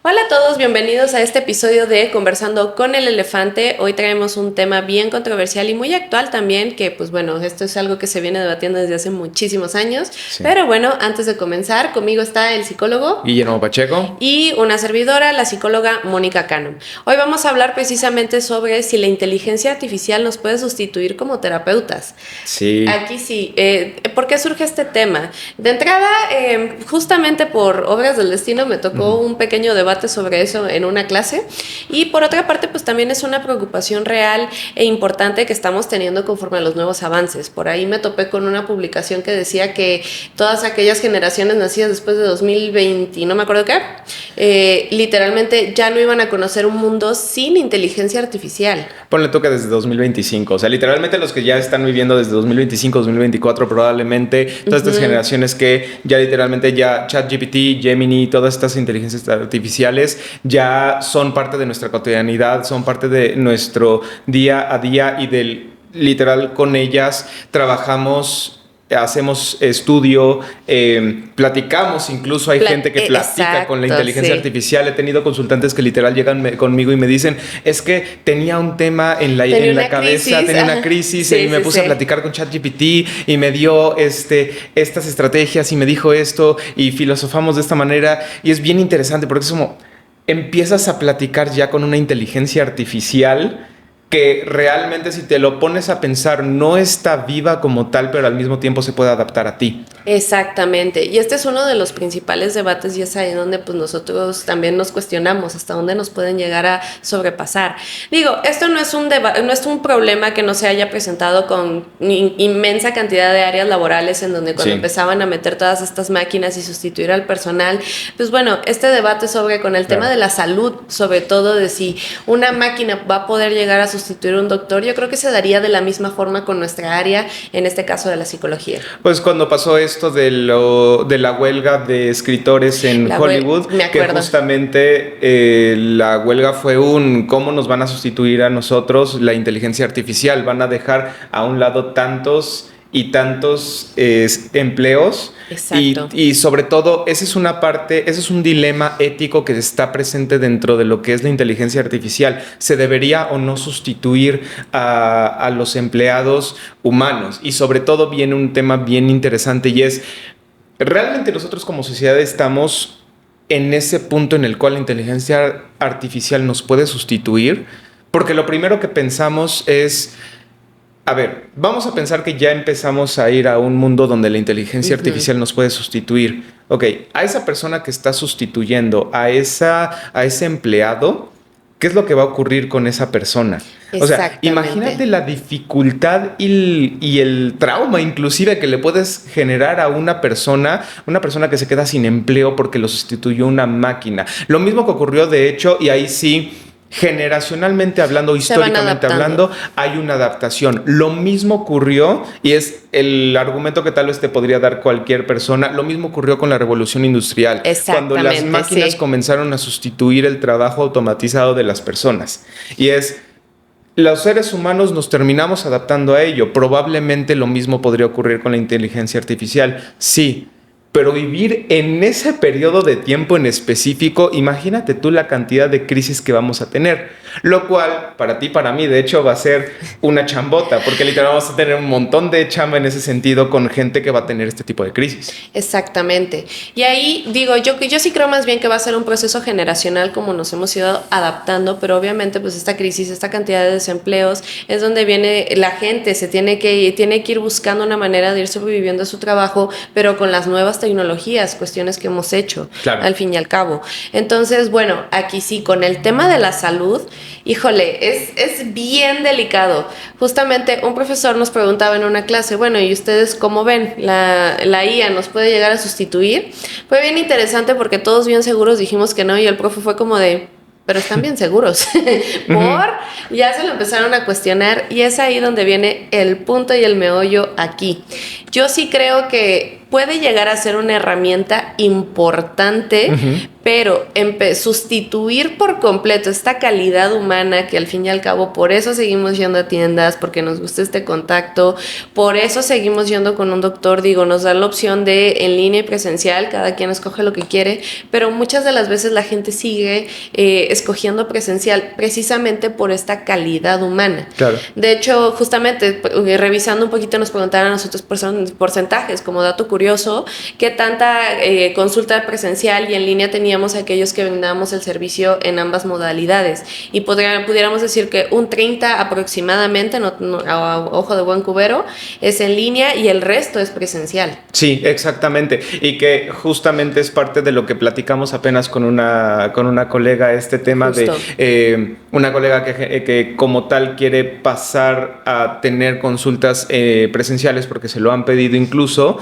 Hola a todos, bienvenidos a este episodio de Conversando con el Elefante. Hoy traemos un tema bien controversial y muy actual también, que pues bueno, esto es algo que se viene debatiendo desde hace muchísimos años. Sí. Pero bueno, antes de comenzar, conmigo está el psicólogo Guillermo Pacheco y una servidora, la psicóloga Mónica Cano. Hoy vamos a hablar precisamente sobre si la inteligencia artificial nos puede sustituir como terapeutas. Sí. Aquí sí. ¿Por qué surge este tema? De entrada, justamente por obras del destino me tocó un pequeño debate sobre eso en una clase, y por otra parte pues también es una preocupación real e importante que estamos teniendo conforme a los nuevos avances. Por ahí me topé con una publicación que decía que todas aquellas generaciones nacidas después de 2020, no me acuerdo qué, literalmente ya no iban a conocer un mundo sin inteligencia artificial. Ponle tú que desde 2025, o sea, literalmente los que ya están viviendo desde 2025, 2024 probablemente, todas estas generaciones que ya literalmente ya ChatGPT, Gemini, todas estas inteligencias artificiales ya son parte de nuestra cotidianidad, son parte de nuestro día a día y del literal con ellas trabajamos, hacemos estudio, platicamos, incluso hay gente que platica exacto, con la inteligencia artificial. He tenido consultantes que literal llegan conmigo y me dicen, es que tenía un tema en la cabeza, tenía una crisis y me puse a platicar con ChatGPT y me dio estas estrategias y me dijo esto y filosofamos de esta manera, y es bien interesante porque es como empiezas a platicar ya con una inteligencia artificial que realmente, si te lo pones a pensar, no está viva como tal, pero al mismo tiempo se puede adaptar a ti. Exactamente, y este es uno de los principales debates, y es ahí donde pues nosotros también nos cuestionamos hasta dónde nos pueden llegar a sobrepasar. Digo, esto no es un problema que no se haya presentado con inmensa cantidad de áreas laborales, en donde cuando empezaban a meter todas estas máquinas y sustituir al personal, pues bueno, este debate sobre con el tema de la salud, sobre todo de si una máquina va a poder llegar a sustituir a un doctor, yo creo que se daría de la misma forma con nuestra área, en este caso de la psicología. Pues cuando pasó esto de la huelga de escritores en Hollywood, que justamente la huelga fue ¿cómo nos van a sustituir a nosotros la inteligencia artificial? Van a dejar a un lado tantos y tantos empleos. Exacto. Y sobre todo, ese es un dilema ético que está presente dentro de lo que es la inteligencia artificial. ¿Se debería o no sustituir a los empleados humanos? Y sobre todo viene un tema bien interesante, y es, ¿realmente nosotros como sociedad estamos en ese punto en el cual la inteligencia artificial nos puede sustituir? Porque lo primero que pensamos es, a ver, vamos a pensar que ya empezamos a ir a un mundo donde la inteligencia artificial nos puede sustituir. Ok, a esa persona que está sustituyendo, a ese empleado, ¿qué es lo que va a ocurrir con esa persona? O sea, imagínate la dificultad y el trauma inclusive que le puedes generar a una persona que se queda sin empleo porque lo sustituyó una máquina. Lo mismo que ocurrió, de hecho, y ahí sí, generacionalmente hablando, históricamente hablando, hay una adaptación. Lo mismo ocurrió, y es el argumento que tal vez te podría dar cualquier persona, lo mismo ocurrió con la revolución industrial, cuando las máquinas comenzaron a sustituir el trabajo automatizado de las personas. Y los seres humanos nos terminamos adaptando a ello. Probablemente lo mismo podría ocurrir con la inteligencia artificial, sí. Pero vivir en ese periodo de tiempo en específico, imagínate tú la cantidad de crisis que vamos a tener. Lo cual, para ti, para mí, de hecho, va a ser una chambota, porque literal vamos a tener un montón de chamba en ese sentido con gente que va a tener este tipo de crisis. Exactamente. Y ahí digo, yo sí creo más bien que va a ser un proceso generacional como nos hemos ido adaptando, pero obviamente pues esta crisis, esta cantidad de desempleos, es donde viene la gente, tiene que ir buscando una manera de ir sobreviviendo a su trabajo, pero con las nuevas tecnologías, cuestiones que hemos hecho, al fin y al cabo. Entonces, bueno, aquí sí, con el tema de la salud, híjole, es bien delicado. Justamente un profesor nos preguntaba en una clase, bueno, ¿y ustedes cómo ven? ¿La IA nos puede llegar a sustituir? Fue bien interesante porque todos bien seguros dijimos que no, y el profe fue como de, pero están bien seguros. Ya se lo empezaron a cuestionar, y es ahí donde viene el punto y el meollo aquí. Yo sí creo que puede llegar a ser una herramienta importante, pero sustituir por completo esta calidad humana que al fin y al cabo por eso seguimos yendo a tiendas, porque nos gusta este contacto, por eso seguimos yendo con un doctor, digo, nos da la opción de en línea y presencial, cada quien escoge lo que quiere, pero muchas de las veces la gente sigue escogiendo presencial precisamente por esta calidad humana. Claro. De hecho, justamente revisando un poquito nos preguntaron a nosotros porcentajes, como dato curioso, qué tanta consulta presencial y en línea teníamos aquellos que vendábamos el servicio en ambas modalidades, y pudiéramos decir que un 30 aproximadamente, a ojo de buen cubero, es en línea y el resto es presencial. Sí, exactamente, y que justamente es parte de lo que platicamos apenas con una colega, este tema. Justo. De una colega que como tal quiere pasar a tener consultas presenciales porque se lo han pedido incluso,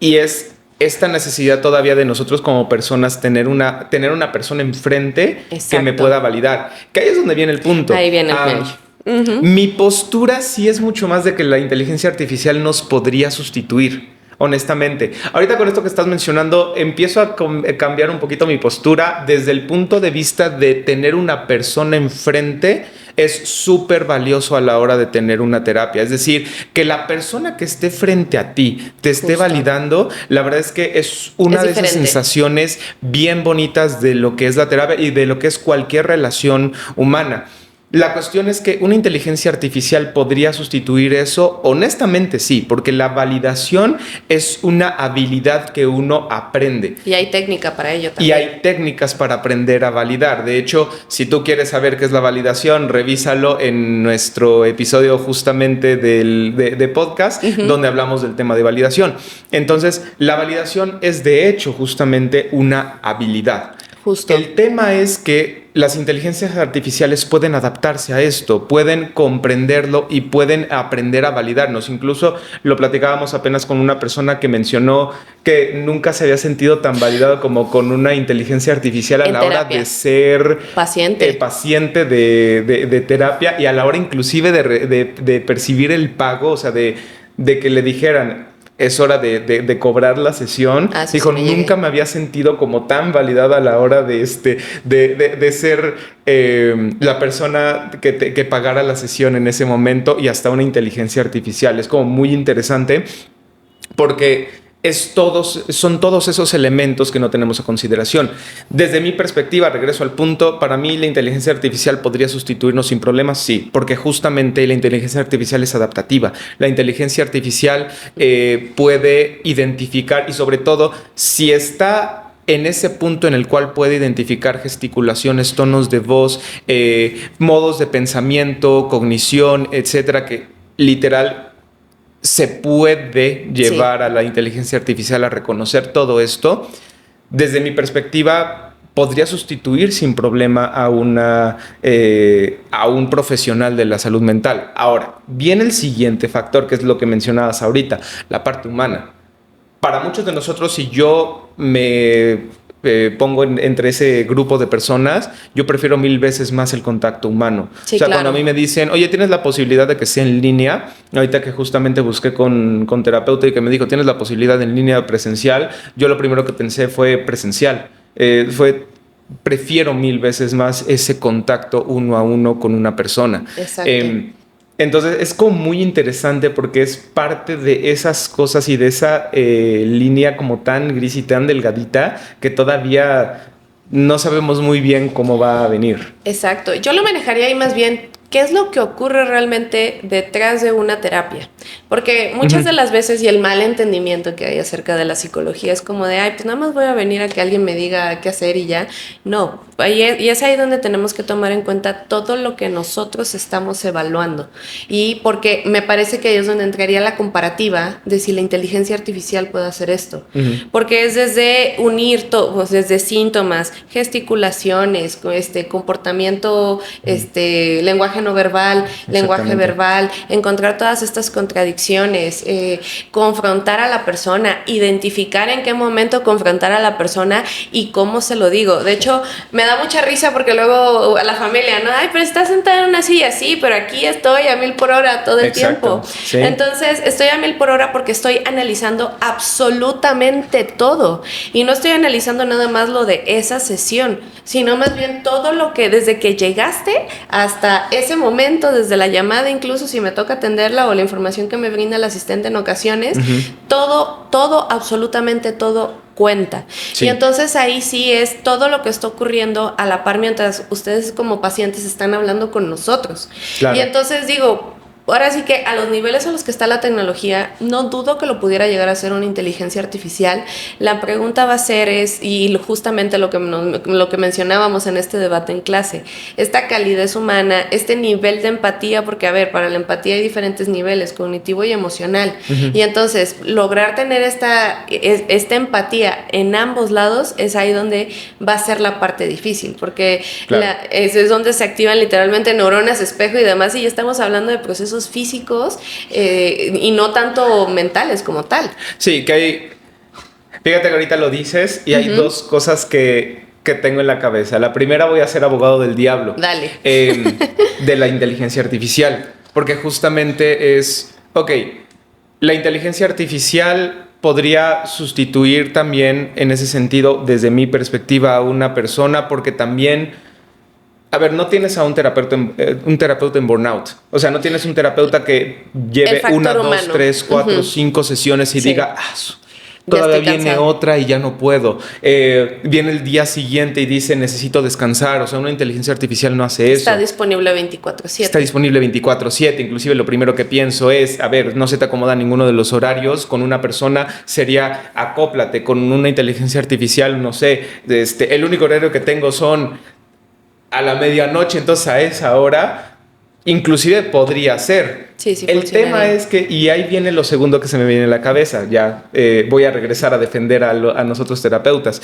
y es esta necesidad todavía de nosotros como personas tener una persona enfrente. Exacto. Que me pueda validar. Que ahí es donde viene el punto. Ahí viene el punto. Mi postura sí es mucho más de que la inteligencia artificial nos podría sustituir, honestamente. Ahorita con esto que estás mencionando, empiezo a cambiar un poquito mi postura desde el punto de vista de tener una persona enfrente. Es súper valioso a la hora de tener una terapia. Es decir, que la persona que esté frente a ti te esté validando, la verdad es que es una de esas sensaciones bien bonitas de lo que es la terapia y de lo que es cualquier relación humana. La cuestión es que una inteligencia artificial podría sustituir eso. Honestamente sí, porque la validación es una habilidad que uno aprende. Y hay técnica para ello también. Y hay técnicas para aprender a validar. De hecho, si tú quieres saber qué es la validación, revísalo en nuestro episodio justamente de podcast, donde hablamos del tema de validación. Entonces, la validación es de hecho justamente una habilidad. Justo. El tema es que las inteligencias artificiales pueden adaptarse a esto, pueden comprenderlo y pueden aprender a validarnos. Incluso lo platicábamos apenas con una persona que mencionó que nunca se había sentido tan validado como con una inteligencia artificial a la hora de ser paciente de terapia, y a la hora inclusive de percibir el pago, o sea, de que le dijeran: es hora de cobrar la sesión. Dijo, nunca me había sentido como tan validada a la hora de ser la persona que pagara la sesión en ese momento, y hasta una inteligencia artificial. Es como muy interesante porque son todos esos elementos que no tenemos a consideración. Desde mi perspectiva, regreso al punto, para mí la inteligencia artificial podría sustituirnos sin problemas, sí, porque justamente la inteligencia artificial es adaptativa. La inteligencia artificial puede identificar, y sobre todo, si está en ese punto en el cual puede identificar gesticulaciones, tonos de voz, modos de pensamiento, cognición, etcétera, que literal se puede llevar a la inteligencia artificial a reconocer todo esto. Desde mi perspectiva, podría sustituir sin problema a un profesional de la salud mental. Ahora, viene el siguiente factor, que es lo que mencionabas ahorita, la parte humana. Para muchos de nosotros, si yo me pongo entre ese grupo de personas, yo prefiero 1000 veces más el contacto humano. Sí, o sea, claro. Cuando a mí me dicen, oye, ¿tienes la posibilidad de que sea en línea? Ahorita que justamente busqué con terapeuta y que me dijo, ¿tienes la posibilidad en línea presencial? Yo lo primero que pensé fue presencial. Prefiero 1000 veces más ese contacto uno a uno con una persona. Exacto. Entonces es como muy interesante porque es parte de esas cosas y de esa línea como tan gris y tan delgadita que todavía no sabemos muy bien cómo va a venir. Exacto. Yo lo manejaría ahí más bien, ¿qué es lo que ocurre realmente detrás de una terapia? Porque muchas de las veces, y el mal entendimiento que hay acerca de la psicología es como de, ay, pues nada más voy a venir a que alguien me diga qué hacer y ya. No, y es ahí donde tenemos que tomar en cuenta todo lo que nosotros estamos evaluando. Y porque me parece que ahí es donde entraría la comparativa de si la inteligencia artificial puede hacer esto. Porque es desde unir pues desde síntomas, gesticulaciones, comportamiento, lenguaje lenguaje no verbal, lenguaje verbal, encontrar todas estas contradicciones, confrontar a la persona, identificar en qué momento confrontar a la persona y cómo se lo digo. De hecho, me da mucha risa porque luego a la familia, ¿no? Ay, pero estás sentada en una silla, sí, pero aquí estoy a 1000 por hora todo el tiempo. Sí. Entonces, estoy a 1000 por hora porque estoy analizando absolutamente todo. Y no estoy analizando nada más lo de esa sesión, sino más bien todo lo que desde que llegaste hasta ese momento, desde la llamada, incluso si me toca atenderla o la información que me brinda el asistente en ocasiones, todo, absolutamente todo cuenta. Sí. Y entonces ahí sí es todo lo que está ocurriendo a la par mientras ustedes como pacientes están hablando con nosotros. Claro. Y entonces digo, ahora sí que a los niveles a los que está la tecnología, no dudo que lo pudiera llegar a ser una inteligencia artificial. La pregunta va a ser y justamente lo que mencionábamos en este debate en clase, esta calidez humana, este nivel de empatía, porque a ver, para la empatía hay diferentes niveles, cognitivo y emocional. Uh-huh. Y entonces, lograr tener esta empatía en ambos lados es ahí donde va a ser la parte difícil, porque claro, es donde se activan literalmente neuronas espejo y demás, y ya estamos hablando de procesos físicos y no tanto mentales como tal. Sí, que hay... Fíjate que ahorita lo dices y hay dos cosas que tengo en la cabeza. La primera, voy a ser abogado del diablo. Dale. De la inteligencia artificial. Porque justamente es... Ok, la inteligencia artificial podría sustituir también, en ese sentido, desde mi perspectiva, a una persona, porque también... A ver, no tienes a un terapeuta en burnout. O sea, no tienes un terapeuta que lleve 1, 2, 3, 4, 5 sesiones y diga, todavía viene otra y ya no puedo. Viene el día siguiente y dice, necesito descansar. O sea, una inteligencia artificial no hace eso. Está disponible 24/7. Está disponible 24/7. Inclusive lo primero que pienso es, a ver, no se te acomoda ninguno de los horarios. Con una persona sería, acóplate. Con una inteligencia artificial, no sé, el único horario que tengo son a la medianoche, entonces a esa hora inclusive podría ser. Sí, el tema es que, y ahí viene lo segundo que se me viene a la cabeza, ya voy a regresar a defender a nosotros terapeutas.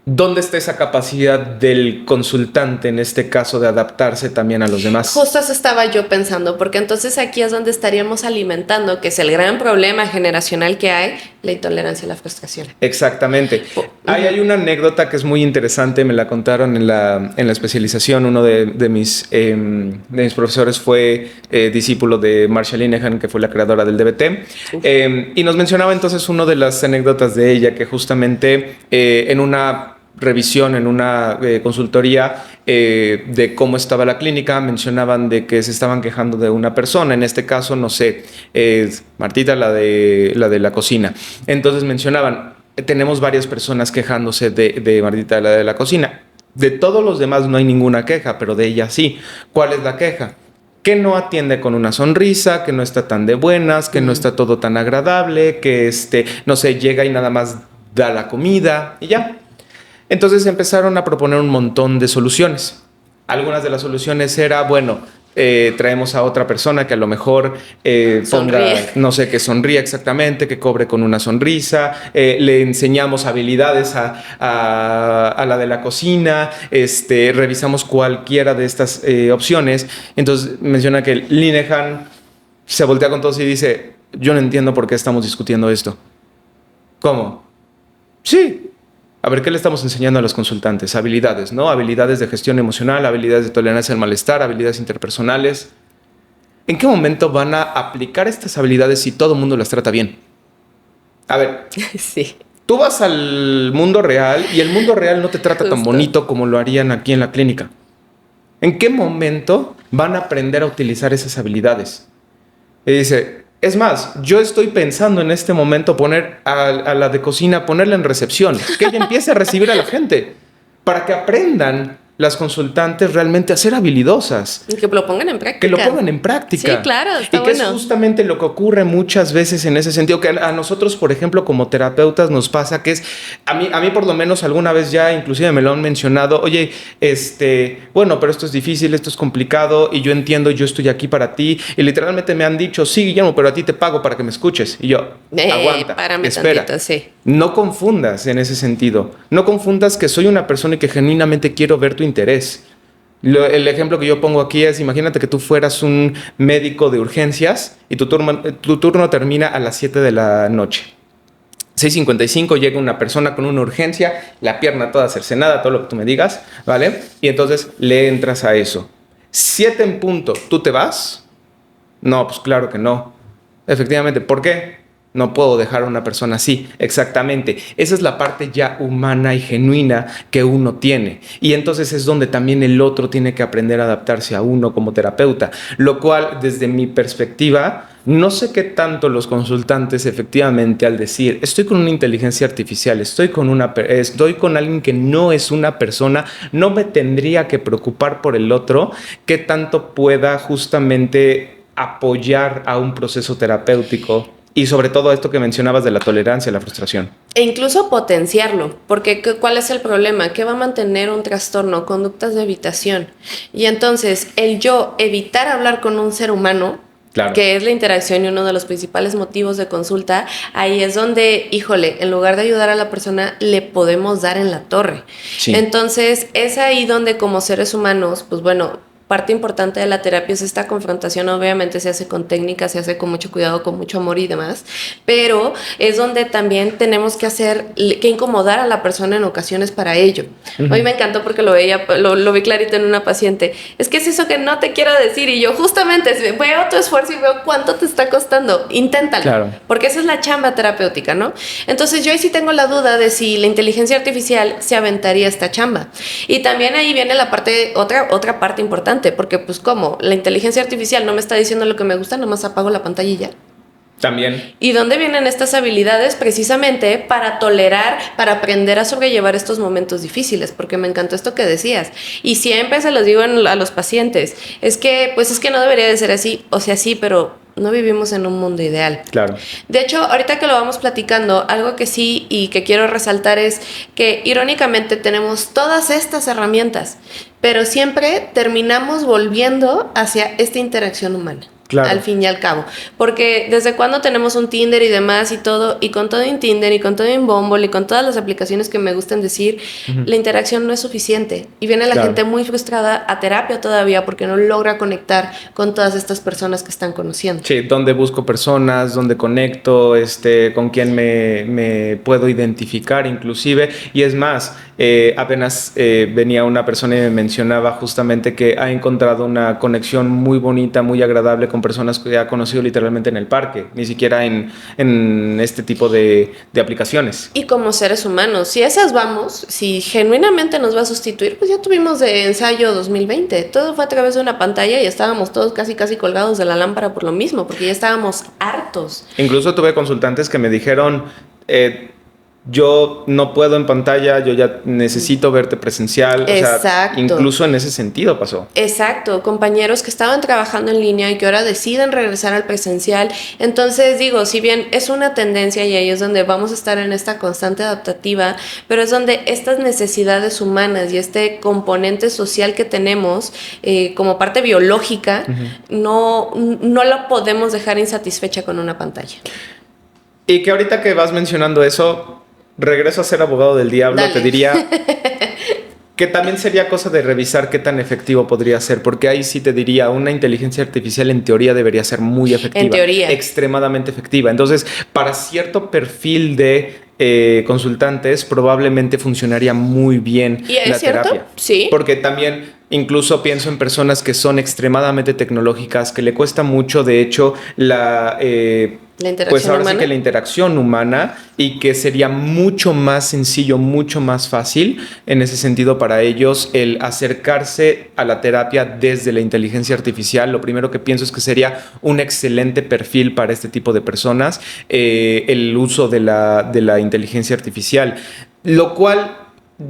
¿Dónde está esa capacidad del consultante, en este caso, de adaptarse también a los demás? Justo eso estaba yo pensando, porque entonces aquí es donde estaríamos alimentando, que es el gran problema generacional que hay, la intolerancia y la frustración. Exactamente. Hay una anécdota que es muy interesante, me la contaron en la especialización. Uno de mis profesores fue discípulo de Marsha Linehan, que fue la creadora del DBT, y nos mencionaba entonces una de las anécdotas de ella, que justamente en una revisión, en una consultoría de cómo estaba la clínica, mencionaban de que se estaban quejando de una persona, en este caso, no sé, Martita, la de la cocina. Entonces mencionaban, tenemos varias personas quejándose de Martita, la de la cocina. De todos los demás no hay ninguna queja, pero de ella sí. ¿Cuál es la queja? Que no atiende con una sonrisa, que no está tan de buenas, que no está todo tan agradable, que no sé, llega y nada más da la comida y ya. Entonces empezaron a proponer un montón de soluciones. Algunas de las soluciones era, bueno, traemos a otra persona que a lo mejor ponga, no sé, que sonría exactamente, que cobre con una sonrisa, le enseñamos habilidades a la de la cocina, revisamos cualquiera de estas opciones. Entonces menciona que Linehan se voltea con todos y dice, yo no entiendo por qué estamos discutiendo esto. ¿Cómo? Sí. A ver, ¿qué le estamos enseñando a los consultantes? Habilidades, ¿no? Habilidades de gestión emocional, habilidades de tolerancia al malestar, habilidades interpersonales. ¿En qué momento van a aplicar estas habilidades si todo el mundo las trata bien? A ver, sí. Tú vas al mundo real y el mundo real no te trata tan bonito como lo harían aquí en la clínica. ¿En qué momento van a aprender a utilizar esas habilidades? Y dice... Es más, yo estoy pensando en este momento poner a la de cocina, ponerla en recepción, que ella empiece a recibir a la gente, para que aprendan las consultantes realmente a ser habilidosas. Y que lo pongan en práctica. Que lo pongan en práctica. Sí, claro, está y que bueno. Es justamente lo que ocurre muchas veces en ese sentido, que a nosotros, por ejemplo, como terapeutas nos pasa que es, a mí por lo menos alguna vez ya inclusive me lo han mencionado, oye, bueno, pero esto es difícil, esto es complicado y yo entiendo, yo estoy aquí para ti. Y literalmente me han dicho, sí, Guillermo, pero a ti te pago para que me escuches. Y yo, aguanta, espera. Tantito, sí. No confundas en ese sentido. No confundas que soy una persona y que genuinamente quiero ver tu interés. El ejemplo que yo pongo aquí es, imagínate que tú fueras un médico de urgencias y tu turno termina a las 7 de la noche. 6:55 llega una persona con una urgencia, la pierna toda cercenada, todo lo que tú me digas, ¿vale? Y entonces le entras a eso. 7 en punto, ¿tú te vas? No, pues claro que no. Efectivamente, ¿por qué? No puedo dejar a una persona así, exactamente. Esa es la parte ya humana y genuina que uno tiene. Y entonces es donde también el otro tiene que aprender a adaptarse a uno como terapeuta. Lo cual, desde mi perspectiva, no sé qué tanto los consultantes efectivamente al decir, estoy con una inteligencia artificial, estoy con alguien que no es una persona, no me tendría que preocupar por el otro, qué tanto pueda justamente apoyar a un proceso terapéutico. Y sobre todo esto que mencionabas de la tolerancia, la frustración. E incluso potenciarlo, porque ¿cuál es el problema? Que va a mantener un trastorno, conductas de evitación. Y entonces, el yo evitar hablar con un ser humano, claro, que es la interacción y uno de los principales motivos de consulta, ahí es donde, híjole, en lugar de ayudar a la persona, le podemos dar en la torre. Sí. Entonces, es ahí donde como seres humanos, pues bueno, parte importante de la terapia es esta confrontación. Obviamente se hace con técnicas, se hace con mucho cuidado, con mucho amor y demás, pero es donde también tenemos que incomodar a la persona en ocasiones para ello. Uh-huh. Hoy me encantó porque lo vi clarito en una paciente. Es que es eso que no te quiero decir, y yo justamente veo tu esfuerzo y veo cuánto te está costando. Inténtalo, claro, porque esa es la chamba terapéutica, ¿no? Entonces yo ahí sí tengo la duda de si la inteligencia artificial se aventaría esta chamba. Y también ahí viene la parte, otra parte importante, porque pues como la inteligencia artificial no me está diciendo lo que me gusta, nomás apago la pantalla y ya. También. ¿Y dónde vienen estas habilidades? Precisamente para tolerar, para aprender a sobrellevar estos momentos difíciles, porque me encantó esto que decías. Y siempre se los digo a los pacientes, es que no debería de ser así, o sea, sí, pero no vivimos en un mundo ideal. Claro. De hecho, ahorita que lo vamos platicando, algo que sí y que quiero resaltar es que irónicamente tenemos todas estas herramientas, pero siempre terminamos volviendo hacia esta interacción humana. Claro. Al fin y al cabo, porque desde cuando tenemos un Tinder y demás y todo, y con todo en Tinder y con todo en Bumble y con todas las aplicaciones que me gustan decir, uh-huh, la interacción no es suficiente y viene la gente muy frustrada a terapia todavía porque no logra conectar con todas estas personas que están conociendo. Sí, donde busco personas, donde conecto, con quién me puedo identificar inclusive, y es más, apenas venía una persona y me mencionaba justamente que ha encontrado una conexión muy bonita, muy agradable con personas que ha conocido literalmente en el parque, ni siquiera en este tipo de aplicaciones. Y como seres humanos, si esas vamos, si genuinamente nos va a sustituir, pues ya tuvimos de ensayo 2020, todo fue a través de una pantalla y estábamos todos casi colgados de la lámpara por lo mismo, porque ya estábamos hartos. Incluso tuve consultantes que me dijeron, yo no puedo en pantalla, yo ya necesito verte presencial. Exacto. O sea, incluso en ese sentido pasó. Exacto, compañeros que estaban trabajando en línea y que ahora deciden regresar al presencial. Entonces digo, si bien es una tendencia y ahí es donde vamos a estar en esta constante adaptativa, pero es donde estas necesidades humanas y este componente social que tenemos como parte biológica, uh-huh, no lo podemos dejar insatisfecha con una pantalla. Y que ahorita que vas mencionando eso, regreso a ser abogado del diablo. Dale. Te diría que también sería cosa de revisar qué tan efectivo podría ser, porque ahí sí te diría, una inteligencia artificial en teoría debería ser muy efectiva. En teoría. Extremadamente efectiva. Entonces, para cierto perfil de consultantes, probablemente funcionaría muy bien la terapia. Sí. Porque también incluso pienso en personas que son extremadamente tecnológicas, que le cuesta mucho, de hecho, la pues ahora humana. Sí que la interacción humana, y que sería mucho más sencillo, mucho más fácil en ese sentido para ellos el acercarse a la terapia desde la inteligencia artificial. Lo primero que pienso es que sería un excelente perfil para este tipo de personas, el uso de la inteligencia artificial, lo cual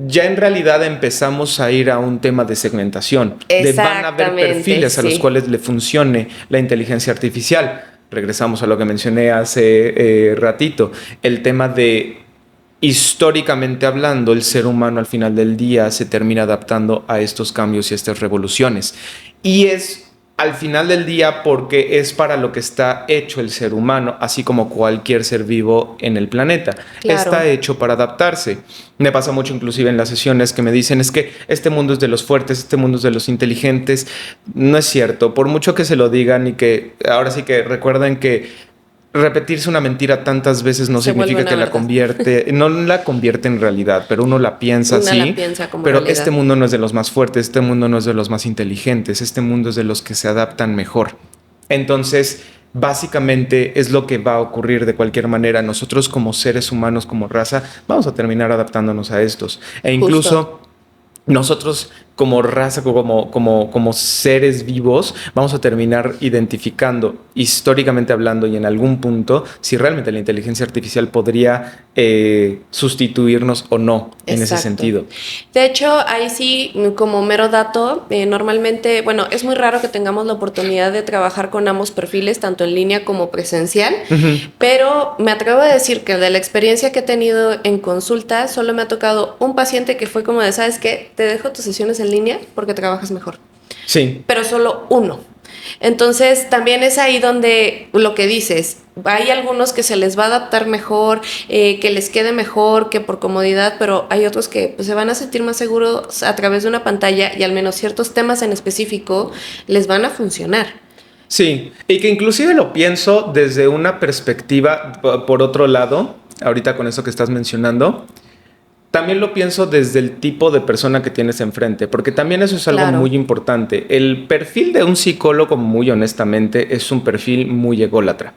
ya en realidad empezamos a ir a un tema de segmentación. Van a haber perfiles a los cuales le funcione la inteligencia artificial. Regresamos a lo que mencioné hace ratito, el tema de, históricamente hablando, el ser humano al final del día se termina adaptando a estos cambios y a estas revoluciones. Y es al final del día, porque es para lo que está hecho el ser humano, así como cualquier ser vivo en el planeta. Claro. Está hecho para adaptarse. Me pasa mucho inclusive en las sesiones que me dicen es que este mundo es de los fuertes, este mundo es de los inteligentes. No es cierto. Por mucho que se lo digan y que ahora sí que recuerden que repetirse una mentira tantas veces no significa que la convierte, no la convierte en realidad, pero uno la piensa así. La piensa como pero realidad. este mundo no es de los más fuertes, este mundo no es de los más inteligentes, este mundo es de los que se adaptan mejor. Entonces, básicamente es lo que va a ocurrir de cualquier manera. Nosotros como seres humanos, como raza, vamos a terminar adaptándonos a estos. E incluso nosotros como raza, como seres vivos, vamos a terminar identificando, históricamente hablando y en algún punto, si realmente la inteligencia artificial podría sustituirnos o no. Exacto. En ese sentido. De hecho, ahí sí, como mero dato, normalmente, bueno, es muy raro que tengamos la oportunidad de trabajar con ambos perfiles, tanto en línea como presencial, pero me atrevo a decir que de la experiencia que he tenido en consulta, solo me ha tocado un paciente que fue como de, ¿sabes qué? Te dejo tus sesiones en línea porque trabajas mejor. Sí. Pero solo uno. Entonces, también es ahí donde lo que dices, hay algunos que se les va a adaptar mejor, que les quede mejor, que por comodidad, pero hay otros que pues, se van a sentir más seguros a través de una pantalla y al menos ciertos temas en específico les van a funcionar. Sí, y que inclusive lo pienso desde una perspectiva, por otro lado, ahorita con eso que estás mencionando, también lo pienso desde el tipo de persona que tienes enfrente, porque también eso es algo muy importante. El perfil de un psicólogo, muy honestamente, es un perfil muy ególatra.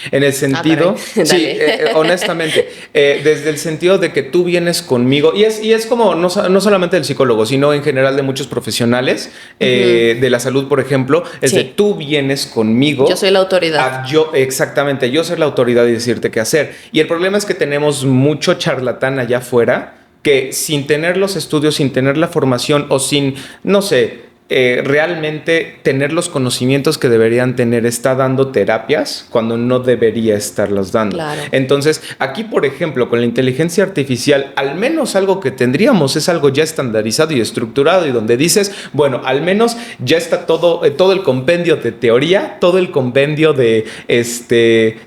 En el sentido, sí, honestamente, desde el sentido de que tú vienes conmigo, y es como no solamente del psicólogo, sino en general de muchos profesionales de la salud, por ejemplo, es de tú vienes conmigo. Yo soy la autoridad. Exactamente, yo soy la autoridad y decirte qué hacer. Y el problema es que tenemos mucho charlatán allá afuera que sin tener los estudios, sin tener la formación o sin, no sé, realmente tener los conocimientos que deberían tener, está dando terapias cuando no debería estarlos dando. Claro. Entonces, aquí, por ejemplo, con la inteligencia artificial, al menos algo que tendríamos es algo ya estandarizado y estructurado y donde dices, bueno, al menos ya está todo el compendio de teoría, todo el compendio de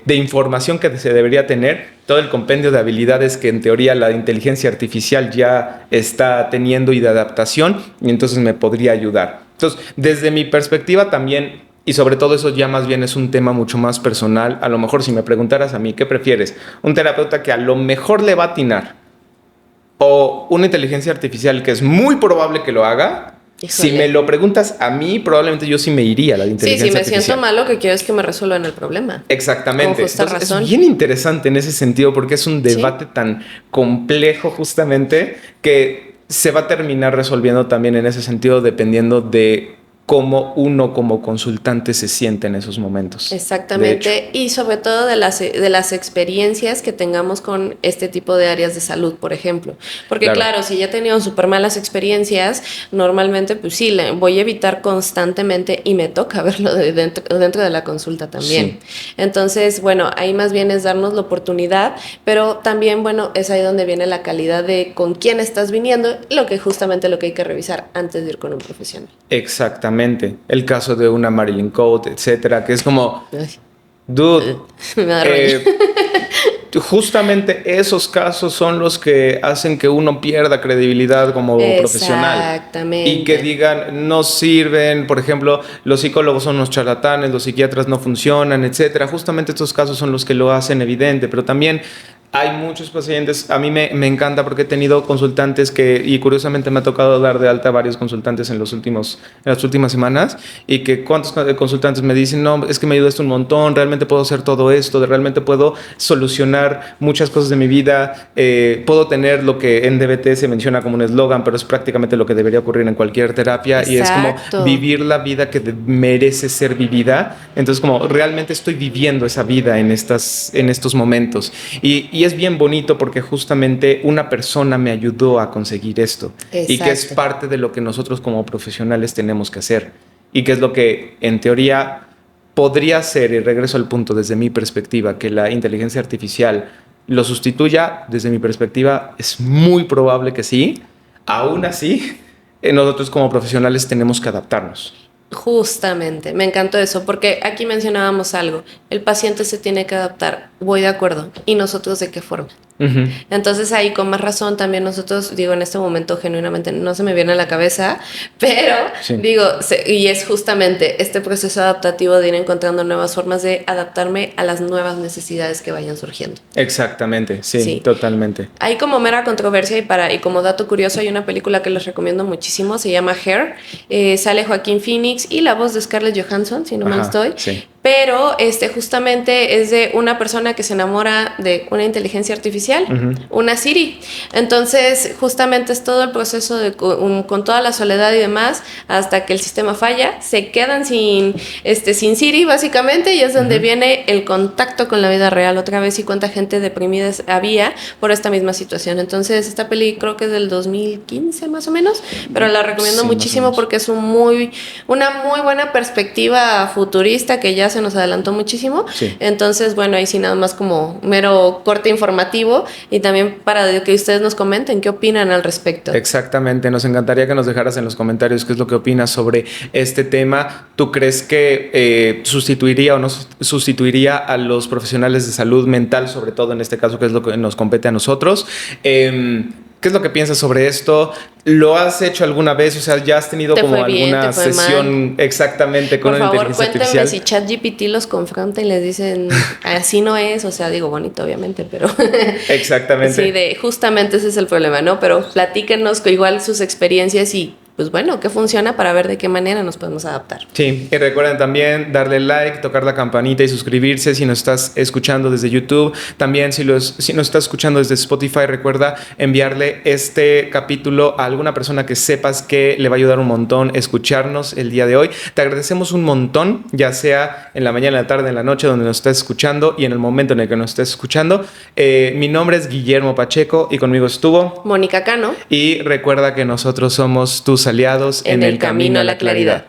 información que se debería tener, todo el compendio de habilidades que en teoría la inteligencia artificial ya está teniendo y de adaptación, y entonces me podría ayudar. Entonces, desde mi perspectiva también, y sobre todo eso ya más bien es un tema mucho más personal, a lo mejor si me preguntaras a mí, ¿qué prefieres? ¿Un terapeuta que a lo mejor le va a atinar o una inteligencia artificial que es muy probable que lo haga? Híjole. Si me lo preguntas a mí, probablemente yo sí me iría a la inteligencia artificial. Sí, si me siento mal, lo que quiero es que me resuelvan el problema. Exactamente. Con justa razón. Es bien interesante en ese sentido porque es un debate tan complejo justamente que se va a terminar resolviendo también en ese sentido dependiendo de cómo uno como consultante se siente en esos momentos. Exactamente, y sobre todo de las experiencias que tengamos con este tipo de áreas de salud, por ejemplo. Porque claro, si ya he tenido súper malas experiencias, normalmente pues sí, voy a evitar constantemente y me toca verlo dentro de la consulta también. Sí. Entonces, bueno, ahí más bien es darnos la oportunidad, pero también, bueno, es ahí donde viene la calidad de con quién estás viniendo, justamente lo que hay que revisar antes de ir con un profesional. Exactamente. El caso de una Marilyn Code, etcétera, que es como, dude, justamente esos casos son los que hacen que uno pierda credibilidad como profesional. Exactamente. Y que digan, no sirven, por ejemplo, los psicólogos son unos charlatanes, los psiquiatras no funcionan, etcétera. Justamente estos casos son los que lo hacen evidente, pero también hay muchos pacientes, a mí me encanta porque he tenido consultantes y curiosamente me ha tocado dar de alta a varios consultantes en las últimas semanas, y que cuántos consultantes me dicen, no, es que me ayudaste un montón, realmente puedo hacer todo esto, realmente puedo solucionar muchas cosas de mi vida, puedo tener lo que en DBT se menciona como un eslogan, pero es prácticamente lo que debería ocurrir en cualquier terapia. Exacto. Y es como vivir la vida que merece ser vivida. Entonces como realmente estoy viviendo esa vida en estos momentos, y es bien bonito porque justamente una persona me ayudó a conseguir esto. Exacto. Y que es parte de lo que nosotros como profesionales tenemos que hacer y que es lo que en teoría podría ser, y regreso al punto desde mi perspectiva, que la inteligencia artificial lo sustituya. Desde mi perspectiva es muy probable que sí. Aún así, nosotros como profesionales tenemos que adaptarnos. Justamente, me encantó eso, porque aquí mencionábamos algo, el paciente se tiene que adaptar, voy de acuerdo, ¿y nosotros de qué forma? Ujú. Entonces ahí con más razón también nosotros, digo, en este momento genuinamente no se me viene a la cabeza, pero Sí. digo, y es justamente este proceso adaptativo de ir encontrando nuevas formas de adaptarme a las nuevas necesidades que vayan surgiendo. Exactamente, sí, Sí. totalmente. Hay como mera controversia y como dato curioso hay una película que les recomiendo muchísimo, se llama Hair, sale Joaquín Phoenix y la voz de Scarlett Johansson, si no mal Ajá, estoy. sí. Pero justamente es de una persona que se enamora de una inteligencia artificial, una Siri. Entonces, justamente es todo el proceso con toda la soledad y demás, hasta que el sistema falla, se quedan sin Siri, básicamente, y es donde viene el contacto con la vida real otra vez y cuánta gente deprimida había por esta misma situación. Entonces, esta peli creo que es del 2015 más o menos, pero la recomiendo Sí, muchísimo porque es una muy buena perspectiva futurista que ya se nos adelantó muchísimo. Sí. Entonces, bueno, ahí sí nada más como mero corte informativo y también para que ustedes nos comenten qué opinan al respecto. Exactamente, nos encantaría que nos dejaras en los comentarios qué es lo que opinas sobre este tema. ¿Tú crees que sustituiría o no sustituiría a los profesionales de salud mental, sobre todo en este caso, que es lo que nos compete a nosotros? ¿Qué es lo que piensas sobre esto? ¿Lo has hecho alguna vez? O sea, ¿ya has tenido como alguna sesión exactamente con una inteligencia artificial? Por favor, cuéntenme si ChatGPT los confronta y les dicen, así no es, o sea, digo bonito obviamente, pero... Exactamente. Sí, justamente ese es el problema, ¿no? Pero platíquenos igual sus experiencias y pues bueno, qué funciona para ver de qué manera nos podemos adaptar. Sí, y recuerden también darle like, tocar la campanita y suscribirse si nos estás escuchando desde YouTube. También si nos estás escuchando desde Spotify, recuerda enviarle este capítulo a alguna persona que sepas que le va a ayudar un montón escucharnos el día de hoy. Te agradecemos un montón, ya sea en la mañana, en la tarde, en la noche, donde nos estés escuchando y en el momento en el que nos estés escuchando. Mi nombre es Guillermo Pacheco y conmigo estuvo Mónica Cano. Y recuerda que nosotros somos tus aliados en el camino a la claridad.